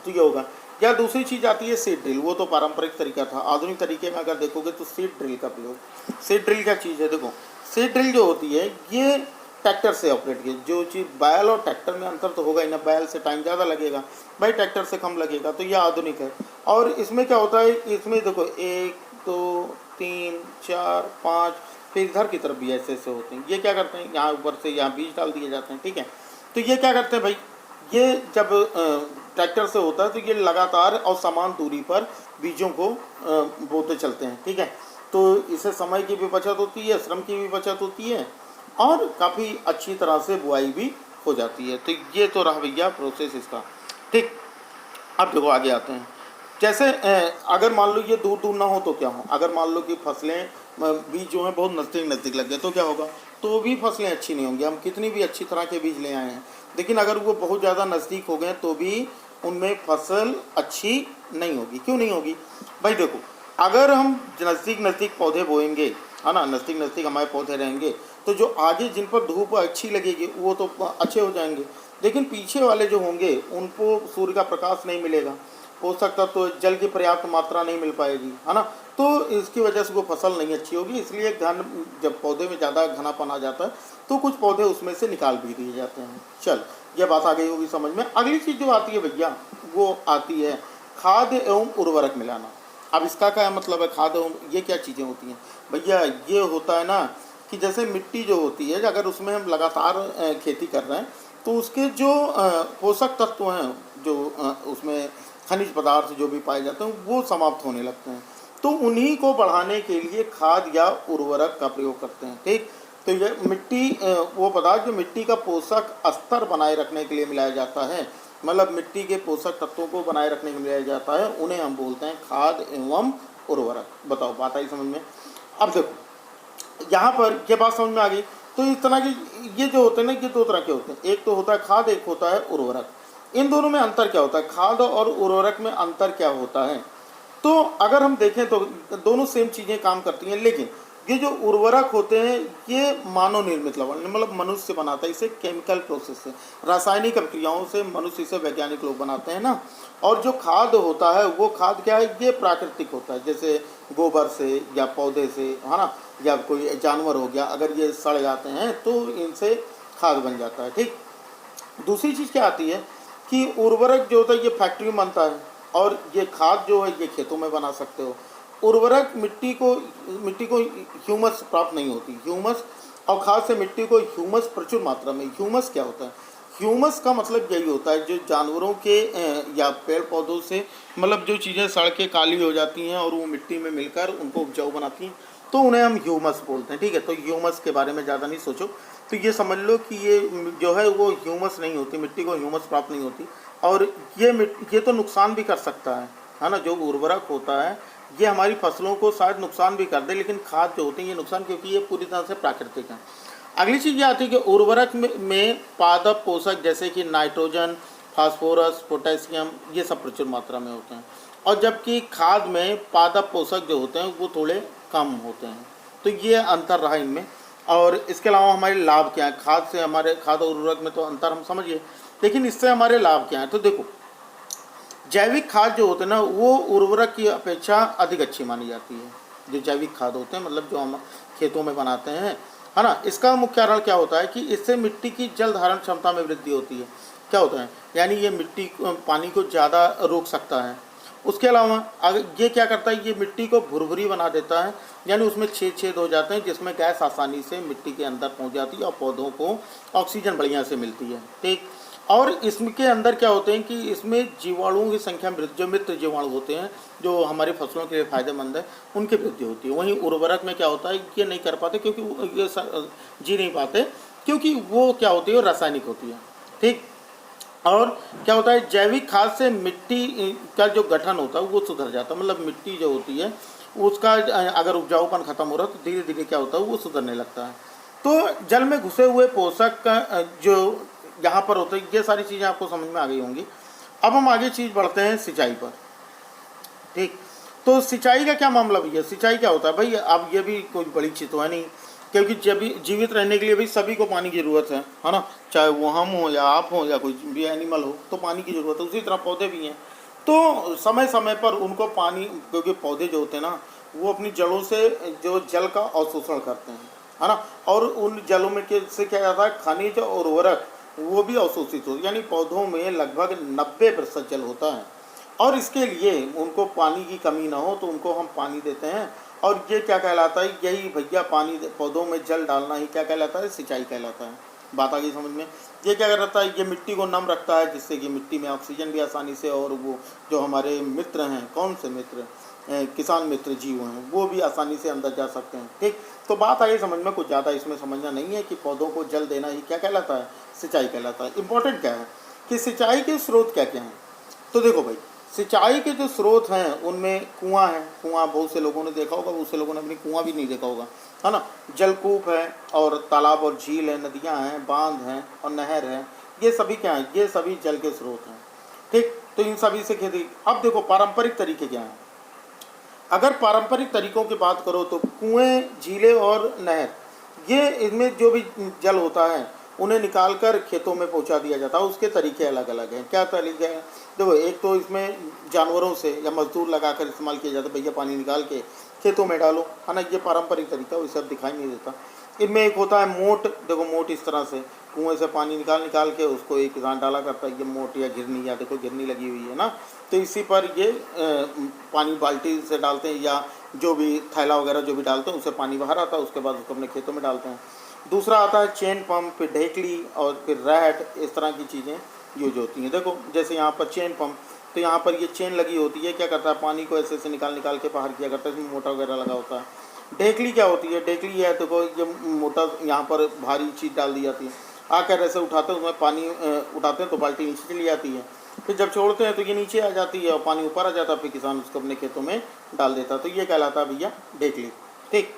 तो ये होगा। या दूसरी चीज़ आती है सीड ड्रिल। वो तो पारंपरिक तरीका था। आधुनिक तरीके में अगर देखोगे तो सीड ड्रिल का प्रयोग। सीड ड्रिल क्या चीज़ है? देखो, सीड ड्रिल जो होती है ये ट्रैक्टर से ऑपरेट की। जो चीज़ बैल और ट्रैक्टर में अंतर तो होगा ही ना, बैल से टाइम ज़्यादा लगेगा, भाई ट्रैक्टर से कम लगेगा, तो यह आधुनिक है। और इसमें क्या होता है, इसमें देखो 1 2 3 4 5 फिर इधर की तरफ भी ऐसे ऐसे होते हैं। ये क्या करते हैं, यहाँ ऊपर से यहाँ बीज डाल दिए जाते हैं, ठीक है। तो ये क्या करते हैं भाई, ये जब ट्रैक्टर से होता है तो ये लगातार और समान दूरी पर बीजों को बोते चलते हैं, ठीक है। तो इससे समय की भी बचत होती है, श्रम की भी बचत होती है, और काफ़ी अच्छी तरह से बुआई भी हो जाती है। तो ये तो रहा भैया प्रोसेस इसका, ठीक। अब देखो आगे आते हैं। जैसे अगर मान लो ये दूर दूर ना हो तो क्या हो, अगर मान लो कि फसलें बीज जो हैं बहुत नज़दीक नज़दीक लग गए तो क्या होगा, तो भी फसलें अच्छी नहीं होंगी। हम कितनी भी अच्छी तरह के बीज ले आए हैं, लेकिन अगर वो बहुत ज़्यादा नज़दीक हो गए तो भी उनमें फसल अच्छी नहीं होगी। क्यों नहीं होगी भाई? देखो, अगर हम नज़दीक नज़दीक पौधे बोएंगे, है ना, नज़दीक नज़दीक हमारे पौधे रहेंगे, तो जो आगे जिन पर धूप अच्छी लगेगी वो तो अच्छे हो जाएंगे, लेकिन पीछे वाले जो होंगे उनको सूर्य का प्रकाश नहीं मिलेगा, पोषक तत्व तो जल की पर्याप्त मात्रा नहीं मिल पाएगी, है ना। तो इसकी वजह से वो फसल नहीं अच्छी होगी। इसलिए घन, जब पौधे में ज़्यादा घनापन आ जाता है तो कुछ पौधे उसमें से निकाल भी दिए जाते हैं। चल, ये बात आ गई होगी समझ में। अगली चीज़ जो आती है भैया वो आती है खाद एवं उर्वरक मिलाना। अब इसका क्या मतलब है, खाद एवं, ये क्या चीज़ें होती हैं भैया? ये होता है ना कि जैसे मिट्टी जो होती है, अगर उसमें हम लगातार खेती कर रहे हैं तो उसके जो पोषक तत्व हैं, जो उसमें खनिज पदार्थ जो भी पाए जाते हैं वो समाप्त होने लगते हैं। तो उन्हीं को बढ़ाने के लिए खाद या उर्वरक का प्रयोग करते हैं, ठीक। तो ये मिट्टी वो पदार्थ जो मिट्टी का पोषक स्तर बनाए रखने के लिए मिलाया जाता है, मतलब मिट्टी के पोषक तत्वों को बनाए रखने के लिए मिलाया जाता है, उन्हें हम बोलते हैं खाद एवं उर्वरक। बताओ, बात आई समझ में? अब देखो यहाँ पर ये बात समझ में आ गई। तो इस तरह के ये जो होते हैं ना, ये 2 तरह के होते हैं, एक तो होता है खाद, एक होता है उर्वरक। इन दोनों में अंतर क्या होता है? खाद और उर्वरक में अंतर क्या होता है? तो अगर हम देखें तो दोनों सेम चीज़ें काम करती हैं, लेकिन ये जो उर्वरक होते हैं ये मानव निर्मित लवण, मतलब मनुष्य बनाता है इसे, केमिकल प्रोसेस से, रासायनिक प्रक्रियाओं से मनुष्य से, वैज्ञानिक लोग बनाते हैं ना। और जो खाद होता है वो खाद क्या है, ये प्राकृतिक होता है, जैसे गोबर से या पौधे से, है ना, या कोई जानवर हो गया, अगर ये सड़ जाते हैं तो इनसे खाद बन जाता है, ठीक। दूसरी चीज़ क्या आती है कि उर्वरक जो होता है ये फैक्ट्री में बनता है, और ये खाद जो है ये खेतों में बना सकते हो। उर्वरक मिट्टी को ह्यूमस प्राप्त नहीं होती, ह्यूमस, और खाद से मिट्टी को ह्यूमस प्रचुर मात्रा में। ह्यूमस क्या होता है? ह्यूमस का मतलब यही होता है जो जानवरों के या पेड़ पौधों से, मतलब जो चीज़ें सड़ के काली हो जाती हैं और वो मिट्टी में मिलकर उनको उपजाऊ बनाती हैं, तो उन्हें हम ह्यूमस बोलते हैं, ठीक है। तो ह्यूमस के बारे में ज़्यादा नहीं सोचो, तो ये समझ लो कि ये जो है वो ह्यूमस नहीं होती, मिट्टी को ह्यूमस प्राप्त नहीं होती। और ये तो नुकसान भी कर सकता है ना। जो उर्वरक होता है ये हमारी फसलों को शायद नुकसान भी कर दे, लेकिन खाद जो होते हैं ये नुकसान, क्योंकि ये पूरी तरह से प्राकृतिक है। अगली चीज़ ये आती है कि उर्वरक में पादप पोषक जैसे कि नाइट्रोजन, फास्फोरस, पोटेशियम, ये सब प्रचुर मात्रा में होते हैं, और जबकि खाद में पादप पोषक जो होते हैं वो थोड़े कम होते हैं। तो ये अंतर रहा इनमें। और इसके अलावा हमारे लाभ क्या है? खाद से हमारे, खाद और उर्वरक में तो अंतर हम समझिए, लेकिन इससे हमारे लाभ क्या है? तो देखो, जैविक खाद जो होते हैं ना वो उर्वरक की अपेक्षा अधिक अच्छी मानी जाती है। जो जैविक खाद होते हैं, मतलब जो हम खेतों में बनाते हैं, है ना, इसका मुख्य कारण क्या होता है कि इससे मिट्टी की जल धारण क्षमता में वृद्धि होती है। क्या होता है, यानी ये मिट्टी पानी को ज़्यादा रोक सकता है। उसके अलावा अगर ये क्या करता है, ये मिट्टी को भुरभुरी बना देता है, यानी उसमें छेद हो जाते हैं जिसमें गैस आसानी से मिट्टी के अंदर पहुंच जाती है और पौधों को ऑक्सीजन बढ़िया से मिलती है, ठीक। और इसके अंदर क्या होते हैं कि इसमें जीवाणुओं की संख्या में जो मित्र जीवाणु होते हैं जो हमारी फसलों के लिए फायदेमंद है उनकी वृद्धि होती है। वहीं उर्वरक में क्या होता है ये नहीं कर पाते क्योंकि ये जी नहीं पाते क्योंकि वो क्या होती है, वो रासायनिक होती है। ठीक। और क्या होता है, जैविक खाद से मिट्टी का जो गठन होता है वो सुधर जाता है। मतलब मिट्टी जो होती है उसका अगर उपजाऊपन खत्म हो रहा है तो धीरे धीरे क्या होता है वो सुधरने लगता है। तो जल में घुसे हुए पोषक का जो यहाँ पर होते हैं, ये सारी चीज़ें आपको समझ में आ गई होंगी। अब हम आगे चीज़ बढ़ते हैं सिंचाई पर। ठीक। तो सिंचाई का क्या मामला भैया, सिंचाई क्या होता है भाई? अब ये भी कोई बड़ी चीज़ तो है नहीं, क्योंकि जब जीवित रहने के लिए भी सभी को पानी की ज़रूरत है ना। चाहे वो हम हो या आप हो या कोई भी एनिमल हो तो पानी की ज़रूरत है। उसी तरह पौधे भी हैं, तो समय समय पर उनको पानी, क्योंकि पौधे जो होते हैं ना वो अपनी जड़ों से जो जल का अवशोषण करते हैं, है ना। और उन जलों में से क्या जाता है, खनिज और उर्वरक वो भी अवशोषित होते हैं। यानी पौधों में लगभग 90% जल होता है। और इसके लिए उनको पानी की कमी ना हो तो उनको हम पानी देते हैं। और ये क्या कहलाता है, यही भैया पानी पौधों में जल डालना ही क्या कहलाता है, सिंचाई कहलाता है। बात आ गई समझ में। ये क्या करता है, ये मिट्टी को नम रखता है जिससे कि मिट्टी में ऑक्सीजन भी आसानी से, और वो जो हमारे मित्र हैं, कौन से मित्र, किसान मित्र जीव हैं, वो भी आसानी से अंदर जा सकते हैं। ठीक। तो बात आई समझ में, कुछ ज़्यादा इसमें समझना नहीं है कि पौधों को जल देना ही क्या कहलाता है, सिंचाई कहलाता है। इंपॉर्टेंट क्या है कि सिंचाई के स्रोत क्या क्या हैं। तो देखो भाई, सिंचाई के जो स्रोत हैं उनमें कुआं है। कुआं बहुत से लोगों ने देखा होगा, बहुत से लोगों ने अपनी कुआं भी नहीं देखा होगा, है ना। जलकूप है और तालाब और झील है, नदियां हैं, बांध हैं और नहर है। ये सभी क्या हैं, ये सभी जल के स्रोत हैं। ठीक। तो इन सभी से खेती। अब देखो पारंपरिक तरीके क्या हैं। अगर पारंपरिक तरीकों की बात करो तो कुएं, झीलें और नहर, ये इनमें जो भी जल होता है उन्हें निकालकर खेतों में पहुंचा दिया जाता है। उसके तरीके अलग अलग हैं। क्या तरीके हैं, देखो एक तो इसमें जानवरों से या मजदूर लगाकर इस्तेमाल किया जाता है। भैया पानी निकाल के खेतों में डालो, है ना, ये पारंपरिक तरीका, वैसे अब दिखाई नहीं देता। इनमें एक होता है मोट। देखो मोट इस तरह से कुएं से पानी निकाल के उसको एक किसान डाला करता है, ये मोट या घिरनी, या देखो घिरनी लगी हुई है ना, तो इसी पर ये पानी बाल्टी से डालते हैं या जो भी थैला वगैरह जो भी डालते हैं उससे पानी बाहर आता है, उसके बाद उसको अपने खेतों में डालते हैं। दूसरा आता है चेन पंप, फिर ढेकली और फिर रैट, इस तरह की चीज़ें यूज होती हैं। देखो जैसे यहाँ पर चेन पंप, तो यहाँ पर ये चेन लगी होती है, क्या करता है पानी को ऐसे ऐसे निकाल के बाहर किया करता है, इसमें मोटर वगैरह लगा होता है। ढेकली क्या होती है, ढेकली है देखो ये मोटर, यहाँ पर भारी चीज़ डाल दी जाती है, आकर ऐसे उठाते हैं, उसमें पानी उठाते हैं तो बाल्टी नीचे चली जाती है, फिर जब छोड़ते हैं तो ये नीचे आ जाती है और पानी ऊपर आ जाता है, फिर किसान उसको अपने खेतों में डाल देता है। तो ये कहलाता है भैया ढेकली। ठीक।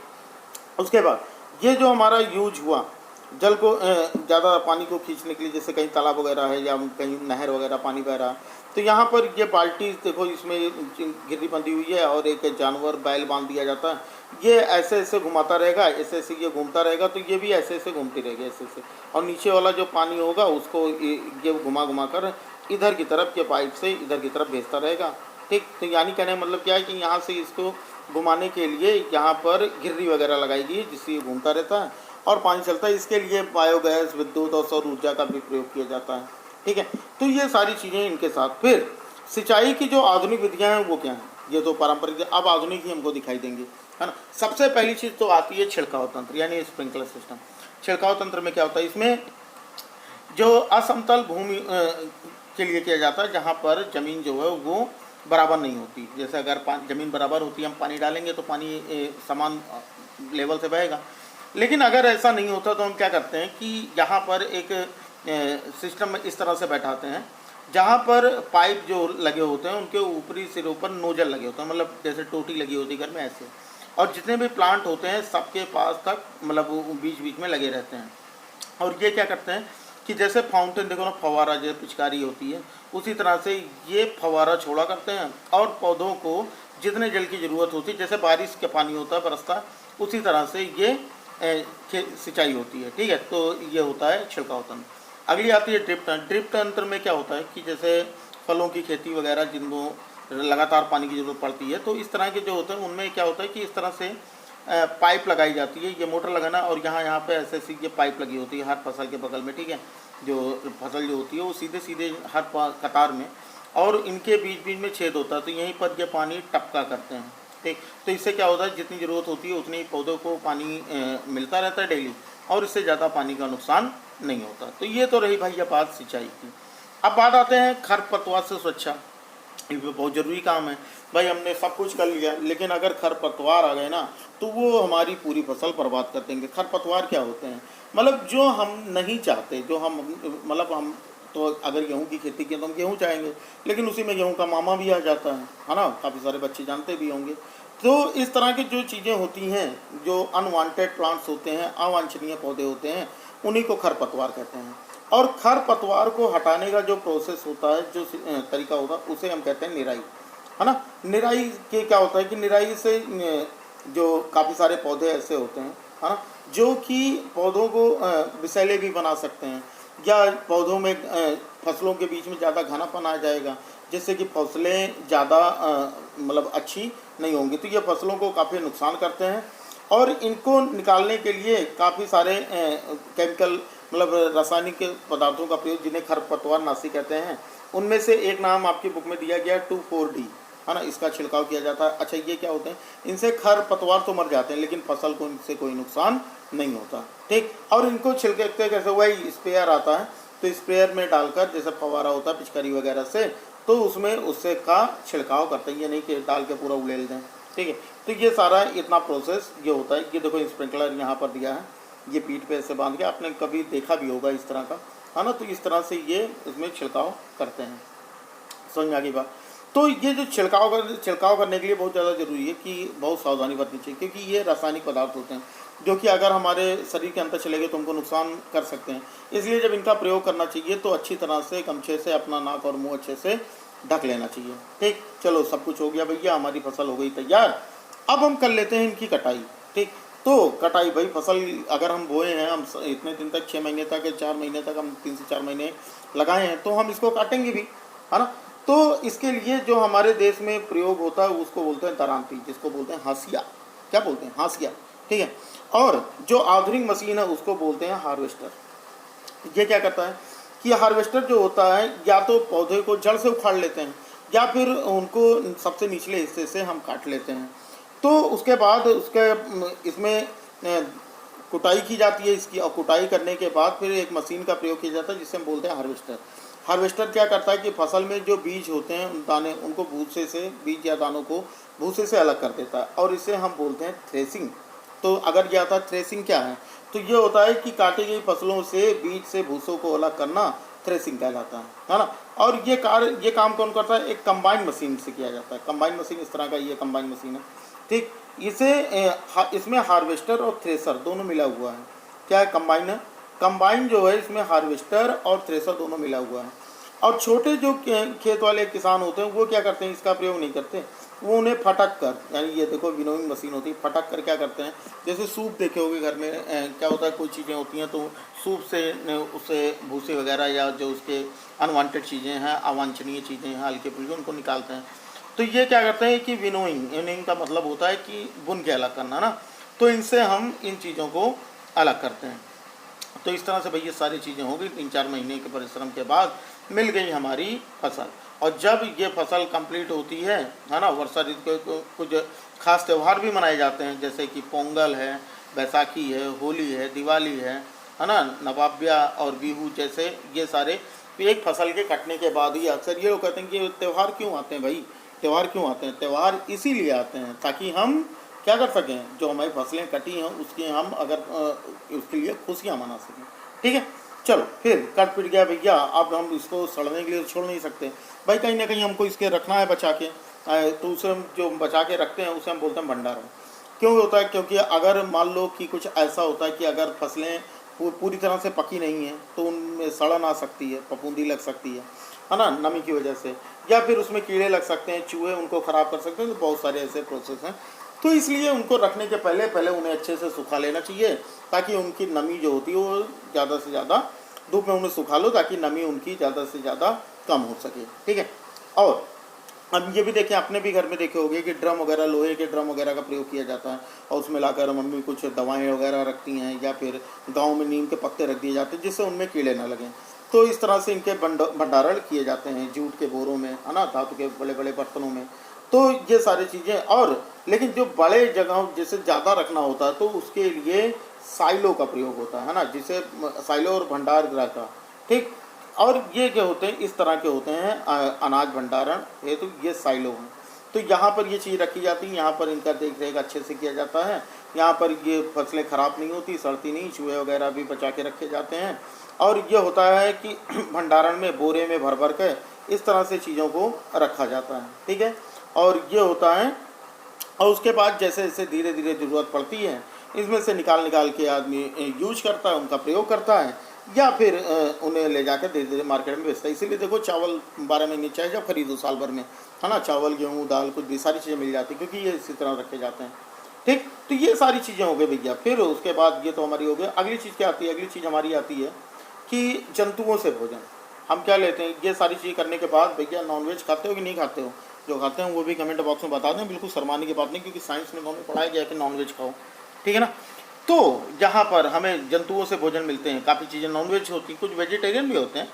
उसके बाद ये जो हमारा यूज हुआ जल को ज़्यादा पानी को खींचने के लिए, जैसे कहीं तालाब वगैरह है या कहीं नहर वगैरह पानी बह रहा है, तो यहाँ पर ये बाल्टी देखो इसमें गिरनी बंधी हुई है और एक जानवर बैल बांध दिया जाता है। ये ऐसे ऐसे घुमाता रहेगा, ऐसे ऐसे ये घूमता रहेगा, तो ये भी ऐसे ऐसे घूमती रहेगी ऐसे ऐसे, और नीचे वाला जो पानी होगा उसको ये घुमा कर इधर की तरफ के पाइप से इधर की तरफ भेजता रहेगा। ठीक। तो यानी कहने का मतलब क्या है कि यहाँ से इसको घुमाने के लिए यहाँ पर गिर्री वगैरह लगाई गई है जिससे ये घूमता रहता है और पानी चलता है। इसके लिए बायोगैस, विद्युत और सौर ऊर्जा का भी प्रयोग किया जाता है। ठीक है। तो ये सारी चीज़ें इनके साथ। फिर सिंचाई की जो आधुनिक विधियाँ हैं वो क्या हैं, ये तो पारंपरिक, अब आधुनिक ही हमको दिखाई देंगी, है ना। सबसे पहली चीज़ तो आती है छिड़काव तंत्र, यानी स्प्रिंकलर सिस्टम। छिड़काव तंत्र में क्या होता है, इसमें जो असमतल भूमि के लिए किया जाता है, जहाँ पर ज़मीन जो है वो बराबर नहीं होती। जैसे अगर ज़मीन बराबर होती है, हम पानी डालेंगे तो पानी समान लेवल से बहेगा। लेकिन अगर ऐसा नहीं होता तो हम क्या करते हैं कि यहाँ पर एक सिस्टम इस तरह से बैठाते हैं जहाँ पर पाइप जो लगे होते हैं उनके ऊपरी सिरों पर नोजल लगे होते हैं, मतलब जैसे टोटी लगी होती है घर में ऐसे, और जितने भी प्लांट होते हैं सबके पास तक मतलब बीच बीच में लगे रहते हैं। और ये क्या करते हैं कि जैसे फाउंटेन देखो ना, फवारा जैसे पिचकारी होती है, उसी तरह से ये फवारा छोड़ा करते हैं और पौधों को जितने जल की ज़रूरत होती है, जैसे बारिश का पानी होता है बरसता, उसी तरह से ये सिंचाई होती है। ठीक है। तो ये होता है छिड़काव तंत्र। अगली आती है ड्रिप तंत्र। ड्रिप तंत्र में क्या होता है कि जैसे फलों की खेती वगैरह जिनको लगातार पानी की ज़रूरत पड़ती है, तो इस तरह के जो होते हैं उनमें क्या होता है कि इस तरह से पाइप लगाई जाती है, ये मोटर लगाना, और यहाँ पे ऐसे ऐसी ये पाइप लगी होती है हर फसल के बगल में। ठीक है। जो फसल जो होती है वो सीधे सीधे हर कतार में, और इनके बीच बीच में छेद होता है, तो यहीं पर ये पानी टपका करते हैं। ठीक। तो इससे क्या होता है, जितनी ज़रूरत होती है उतनी पौधों को पानी मिलता रहता है डेली, और इससे ज़्यादा पानी का नुकसान नहीं होता। तो ये तो रही भाई ये बात सिंचाई की। अब बात आते हैं खरपतवार से सुरक्षा। ये भी बहुत ज़रूरी काम है भाई। हमने सब कुछ कर लिया, लेकिन अगर खरपतवार आ गए ना तो वो हमारी पूरी फसल बर्बाद कर देंगे। खरपतवार क्या होते हैं, मतलब जो हम नहीं चाहते, जो हम मतलब हम तो अगर गेहूं की खेती की तो हम गेहूं चाहेंगे, लेकिन उसी में गेहूं का मामा भी आ जाता है ना, काफ़ी सारे बच्चे जानते भी होंगे। तो इस तरह की जो चीज़ें होती हैं, जो अनवांटेड प्लांट्स होते हैं, अवांछनीय पौधे होते हैं, उन्हीं को खरपतवार कहते हैं। और खरपतवार को हटाने का जो प्रोसेस होता है, जो तरीका होता है, उसे हम कहते हैं निराई, है ना। निराई के क्या होता है कि निराई से जो काफ़ी सारे पौधे ऐसे होते हैं, है ना, जो कि पौधों को विषैले भी बना सकते हैं, या पौधों में फसलों के बीच में ज़्यादा घनापन आ जाएगा, जिससे कि फसलें ज़्यादा मतलब अच्छी नहीं होंगी। तो ये फसलों को काफ़ी नुकसान करते हैं। और इनको निकालने के लिए काफ़ी सारे केमिकल मतलब रासायनिक पदार्थों का प्रयोग, जिन्हें खरपतवार नाशी कहते हैं, उनमें से एक नाम आपकी बुक में दिया गया 2,4-D, है ना, इसका छिड़काव किया जाता है। अच्छा, ये क्या होते हैं, इनसे खरपतवार तो मर जाते हैं, लेकिन फसल को इनसे कोई नुकसान नहीं होता, ठीक। और इनको छिड़कते कैसे, वही स्प्रेयर आता है, तो स्प्रेयर में डालकर, जैसे फवारा होता है पिचकारी वगैरह से, तो उसमें उससे का छिड़काव करते हैं, ये नहीं कि डाल के पूरा उड़ेल दें, ठीक है। तो ये सारा इतना प्रोसेस ये होता है। ये देखो स्प्रिंकलर यहाँ पर दिया है, ये पीठ पे ऐसे बांध के, आपने कभी देखा भी होगा इस तरह का, है ना। तो इस तरह से ये इसमें छिड़काव करते हैं, समझ में आ गई बात। तो ये जो छिड़काव करने के लिए बहुत ज़्यादा ज़रूरी है कि बहुत सावधानी बरतनी चाहिए, क्योंकि ये रासायनिक पदार्थ होते हैं जो कि अगर हमारे शरीर के अंदर चले गए तो उनको नुकसान कर सकते हैं। इसलिए जब इनका प्रयोग करना चाहिए तो अच्छी तरह से गमछे से अपना नाक और मुंह अच्छे से ढक लेना चाहिए, ठीक। चलो, सब कुछ हो गया भैया, हमारी फसल हो गई तैयार। अब हम कर लेते हैं इनकी कटाई, ठीक। तो कटाई भाई, फसल अगर हम बोए हैं, हम इतने दिन तक 6 महीने तक, 4 महीने तक, हम 3 से 4 महीने लगाए हैं, तो हम इसको काटेंगे भी, है ना। तो इसके लिए जो हमारे देश में प्रयोग होता है उसको बोलते हैं दरांती, जिसको बोलते हैं हाशिया। क्या बोलते हैं, हाशिया, ठीक है। और जो आधुनिक मशीन है उसको बोलते हैं हार्वेस्टर। ये क्या करता है कि हार्वेस्टर जो होता है, या तो पौधे को जड़ से उखाड़ लेते हैं, या फिर उनको सबसे निचले हिस्से से हम काट लेते हैं। तो उसके बाद इसमें कुटाई की जाती है इसकी, और कुटाई करने के बाद फिर एक मशीन का प्रयोग किया जाता है जिसे हम बोलते हैं हार्वेस्टर। हार्वेस्टर क्या करता है कि फसल में जो बीज होते हैं, उन दाने, उनको भूसे से, बीज या दानों को भूसे से अलग कर देता है, और इसे हम बोलते हैं थ्रेसिंग। तो अगर ये आता है थ्रेसिंग क्या है, तो ये होता है कि काटी गई फसलों से बीज से भूसों को अलग करना थ्रेसिंग कहलाता है ना। और ये काम कौन करता है, एक कंबाइन मशीन से किया जाता है। कंबाइन मशीन इस तरह का, ये कंबाइन मशीन है, ठीक। इसमें हार्वेस्टर और थ्रेसर दोनों मिला हुआ है। क्या है, कंबाइन है। कंबाइन जो है, इसमें हार्वेस्टर और थ्रेसर दोनों मिला हुआ है। और छोटे जो खेत वाले किसान होते हैं वो क्या करते हैं, इसका प्रयोग नहीं करते, वो उन्हें फटक कर, यानी ये देखो विनोइंग मशीन होती है, फटक कर क्या करते हैं, जैसे सूप देखे होगे घर में, क्या होता है, कोई चीज़ें होती हैं तो सूप से उससे भूसे वगैरह या जो उसके अनवांटेड चीज़ें हैं, अवांछनीय चीज़ें हैं, हल्के फुल्के, उनको निकालते हैं। तो ये क्या करते हैं कि विनोइंग का मतलब होता है कि बुन के अलग करना ना। तो इनसे हम इन चीज़ों को अलग करते हैं। तो इस तरह से भाई ये सारी चीज़ें हो गई। 3-4 महीने के परिश्रम के बाद मिल गई हमारी फसल। और जब ये फसल कंप्लीट होती है ना, वर्षा ऋतु के कुछ खास त्यौहार भी मनाए जाते हैं, जैसे कि पोंगल है, बैसाखी है, होली है, दिवाली है ना, नवाब्या और बिहू जैसे ये सारे। तो एक फसल के कटने के बाद ही अक्सर ये लोग कहते हैं कि त्यौहार क्यों आते हैं भाई, त्यौहार क्यों आते हैं। त्यौहार इसीलिए आते हैं ताकि हम क्या कर सकें, जो हमारी फसलें कटी हैं उसकी हम अगर उसके लिए खुशियाँ मना सकें, ठीक है। चलो, फिर कट पिट गया भैया, अब हम इसको सड़ने के लिए छोड़ नहीं सकते भाई, कहीं ना कहीं हमको इसके रखना है बचा के। तो उसे हम जो बचा के रखते हैं उसे हम बोलते हैं भंडारण। क्यों होता है, क्योंकि अगर मान लो कि कुछ ऐसा होता है कि अगर फसलें पूरी तरह से पकी नहीं हैं तो उनमें सड़न आ सकती है, फफूंदी लग सकती है ना, नमी की वजह से, या फिर उसमें कीड़े लग सकते हैं, चूहे उनको ख़राब कर सकते हैं। तो बहुत सारे ऐसे प्रोसेस हैं। तो इसलिए उनको रखने के पहले उन्हें अच्छे से सुखा लेना चाहिए, ताकि उनकी नमी जो होती है वो ज़्यादा से ज़्यादा, धूप में उन्हें सुखा लो ताकि नमी उनकी ज़्यादा से ज़्यादा कम हो सके, ठीक है। और अब ये भी देखें, आपने भी घर में देखे होंगे कि ड्रम वगैरह, लोहे के ड्रम वगैरह का प्रयोग किया जाता है, और उसमें लाकर मम्मी कुछ दवाएं वगैरह रखती हैं, या फिर गांव में नीम के पत्ते रख दिए जाते हैं जिससे उनमें कीड़े ना लगें। तो इस तरह से इनके भंडारण किए जाते हैं, जूट के बोरों में, है ना, धातु के बड़े बड़े बर्तनों में। तो ये सारी चीज़ें, और लेकिन जो बड़े जगहों जैसे ज़्यादा रखना होता है तो उसके लिए साइलो का प्रयोग होता है ना, जिसे साइलो और भंडार गृह का, ठीक। और ये क्या होते हैं, इस तरह के होते हैं अनाज भंडारण है, तो ये साइलो हैं। तो यहाँ पर ये चीज़ रखी जाती है, यहाँ पर इनका देख रेख अच्छे से किया जाता है, यहाँ पर ये फसलें ख़राब नहीं होती, सड़ती नहीं, चूहे वगैरह भी बचा के रखे जाते हैं। और ये होता है कि भंडारण में बोरे में भर भर के इस तरह से चीज़ों को रखा जाता है, ठीक है। और ये होता है, और उसके बाद जैसे जैसे धीरे धीरे ज़रूरत पड़ती है इसमें से निकाल निकाल के आदमी यूज करता है, उनका प्रयोग करता है, या फिर उन्हें ले जाकर धीरे धीरे मार्केट में बेचता है। इसीलिए देखो चावल 12 महीने चाहे जब खरीदो साल भर में, है ना, चावल गेहूँ दाल कुछ भी सारी चीज़ें मिल जाती है, क्योंकि ये इसी तरह रखे जाते हैं, ठीक। तो ये सारी चीज़ें हो गई भैया। फिर उसके बाद ये तो हमारी हो गई। अगली चीज़ क्या आती है, अगली चीज़ हमारी आती है कि जंतुओं से भोजन। हम क्या लेते हैं, ये सारी चीज़ करने के बाद भैया नॉनवेज खाते हो कि नहीं खाते हो? जो खाते हैं वो भी कमेंट बॉक्स में बता दें, बिल्कुल शर्माने की बात नहीं, क्योंकि साइंस में हमें पढ़ाया गया है कि नॉनवेज खाओ, ठीक है ना। तो यहाँ पर हमें जंतुओं से भोजन मिलते हैं, काफ़ी चीज़ें नॉनवेज होती हैं, कुछ वेजिटेरियन भी होते हैं।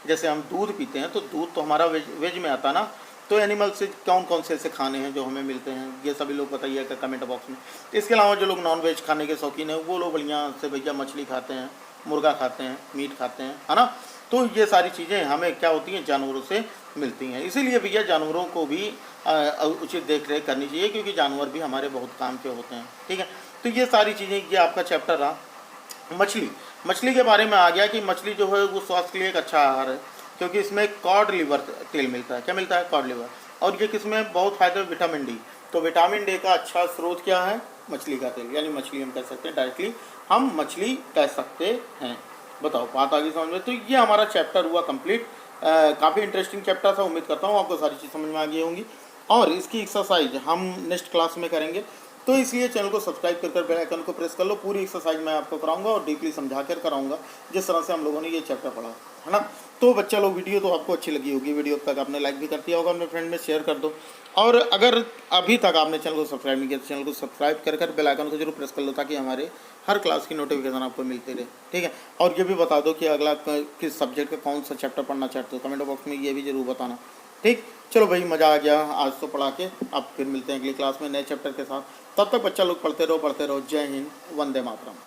जैसे हम दूध पीते हैं तो दूध तो हमारा वेज में आता ना। तो एनिमल से कौन कौन से ऐसे खाने हैं जो हमें मिलते हैं, ये सभी लोग बताइएगा कमेंट बॉक्स में। इसके अलावा जो लोग नॉनवेज खाने के शौकीन हैं वो लोग बढ़िया से भैया मछली खाते हैं, मुर्गा खाते हैं, मीट खाते हैं, है ना। तो ये सारी चीज़ें हमें क्या होती हैं, जानवरों से मिलती हैं। इसीलिए भैया जानवरों को भी उचित देख रेख करनी चाहिए, क्योंकि जानवर भी हमारे बहुत काम के होते हैं, ठीक है। तो ये सारी चीज़ें, ये आपका चैप्टर रहा। मछली के बारे में आ गया कि मछली जो है वो स्वास्थ्य के लिए एक अच्छा आहार है, क्योंकि इसमें कॉड लिवर तेल मिलता है। क्या मिलता है? Cod liver. और ये किसमें बहुत फायदा है? Vitamin D. तो विटामिन डी का अच्छा स्रोत क्या है? मछली का तेल, यानी मछली हम कह सकते हैं, डायरेक्टली हम मछली कह सकते हैं। बताओ, बात आ गई समझ में? तो ये हमारा चैप्टर हुआ कंप्लीट। काफ़ी इंटरेस्टिंग चैप्टर था, उम्मीद करता हूँ आपको सारी चीज़ समझ में आ गई होंगी। और इसकी एक्सरसाइज हम नेक्स्ट क्लास में करेंगे, तो इसलिए चैनल को सब्सक्राइब कर बेल आइकन को प्रेस कर लो। पूरी एक्सरसाइज मैं आपको कराऊंगा और डीपली समझा कर कराऊंगा, जिस तरह से हम लोगों ने ये चैप्टर पढ़ा, है ना। तो बच्चा लोग, वीडियो तो आपको अच्छी लगी होगी, वीडियो तक आपने लाइक भी कर दिया होगा, अपने फ्रेंड में शेयर कर दो। और अगर अभी तक आपने चैनल को सब्सक्राइब नहीं किया तो चैनल को सब्सक्राइब कर बेल आइकन को जरूर प्रेस कर लो, ताकि हमारे हर क्लास की नोटिफिकेशन आपको मिलती रहे, ठीक है। और ये भी बता दो कि अगला किस सब्जेक्ट का कौन सा चैप्टर पढ़ना चाहते हो, कमेंट बॉक्स में ये भी जरूर बताना, ठीक। चलो भाई, मज़ा आ गया आज तो पढ़ा के। अब फिर मिलते हैं अगली क्लास में नए चैप्टर के साथ। तब तक बच्चा लोग पढ़ते रहो। जय हिंद, वंदे मातरम।